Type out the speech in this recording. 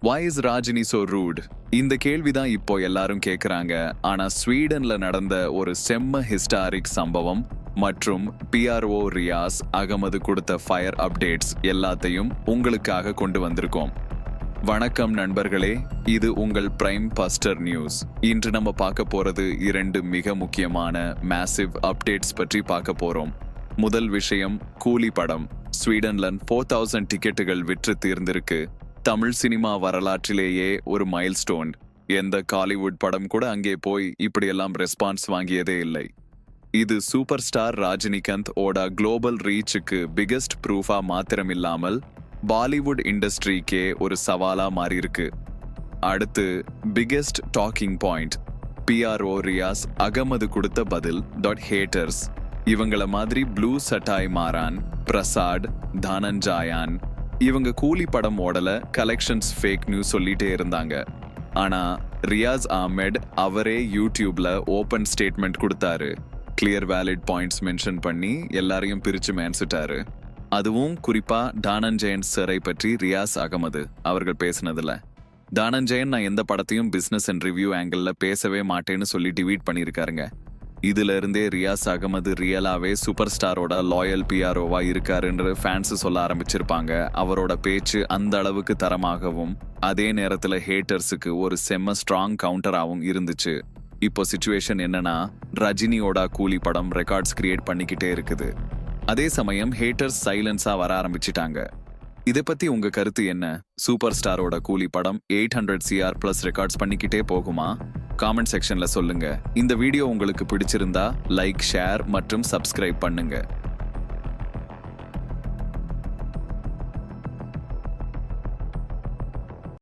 Why is Rajini so rude? இந்த கேள்விதான் இப்போ எல்லாரும் கேக்குறாங்க. ஆனா ஸ்வீடன்ல நடந்த ஒரு செம்ம ஹிஸ்டாரிக் சம்பவம் மற்றும் PRO ரியாஸ் அகமது கொடுத்த ஃபயர் அப்டேட்ஸ் எல்லாத்தையும் உங்களுக்காக கொண்டு வந்திருக்கோம். வணக்கம் நண்பர்களே, இது உங்கள் பிரைம் பஸ்டர் நியூஸ். இன்று நம்ம பார்க்க போறது 2 மிக முக்கியமான மேசிவ் அப்டேட்ஸ் பற்றி பார்க்க போறோம். முதல் விஷயம், கூலி படம் ஸ்வீடன்ல 4000 டிக்கெட்டுகள் விற்று தீர்ந்திருக்கு. தமிழ் சினிமா வரலாற்றிலேயே ஒரு மைல்ஸ்டோன். எந்த காலிவுட் படம் கூட அங்கே போய் இப்படியெல்லாம் ரெஸ்பான்ஸ் வாங்கியதே இல்லை. இது சூப்பர் ஸ்டார் ரஜினிகாந்த் ஓட குளோபல் ரீச்சுக்கு பிகெஸ்ட் ப்ரூஃபா மாத்திரமில்லாமல் பாலிவுட் இண்டஸ்ட்ரிக்கே ஒரு சவாலா மாறியிருக்கு. அடுத்து biggest talking point, PRO Riyaz Ahmed கொடுத்த பதில். ஹேட்டர்ஸ் இவங்கள மாதிரி ப்ளூ சட்டாய் மாறான், பிரசாத், தனஞ்சாயான் இவங்க கூலி படம் ஓடல, கலெக்ஷன்ஸ் ஃபேக் நியூஸ் சொல்லிட்டே இருந்தாங்க. ஆனா ரியாஸ் அஹ்மத் அவரே யூடியூப்ல ஓபன் ஸ்டேட்மெண்ட் கொடுத்தாரு. கிளியர் வேலிட் பாயிண்ட்ஸ் மென்ஷன் பண்ணி எல்லாரையும் பிரிச்சு மேன்சிட்டாரு. அதுவும் குறிப்பா தனஞ்சயன் சரை பற்றி ரியாஸ் அகமது அவர்கள் பேசினதுல, தனஞ்சயன் நான் எந்த படத்தையும் பிசினஸ் அண்ட் ரிவ்யூ ஆங்கிள் பேசவே மாட்டேன்னு சொல்லி டிவீட் பண்ணியிருக்காருங்க. இதுல இருந்தே ரியாஸ் அகமது ரியலாவே சூப்பர் ஸ்டாரோட லாயல் PROவா இருக்காருன்ற ஃபேன்ஸ் சொல்ல ஆரம்பிச்சிருப்பாங்க. அவரோட பேச்சு அந்த அளவுக்கு தரமாகவும் அதே நேரத்துல ஹேட்டர்ஸுக்கு ஒரு செம்ம ஸ்ட்ராங் கவுண்டராகவும் இருந்துச்சு. இப்போ சிச்சுவேஷன் என்னன்னா, ரஜினியோட கூலி படம் ரெக்கார்ட்ஸ் கிரியேட் பண்ணிக்கிட்டே இருக்குது. அதே சமயம் ஹேட்டர்ஸ் சைலன்ஸா வர ஆரம்பிச்சிட்டாங்க. இதை பத்தி உங்க கருத்து என்ன? சூப்பர் ஸ்டாரோட கூலி படம் 800 CR பிளஸ் ரெக்கார்ட்ஸ் பண்ணிக்கிட்டே போகுமா? காமெண்ட் செக்ஷன்ல சொல்லுங்க. இந்த வீடியோ உங்களுக்கு பிடிச்சிருந்தா லைக், ஷேர் மற்றும் சப்ஸ்கிரைப் பண்ணுங்க.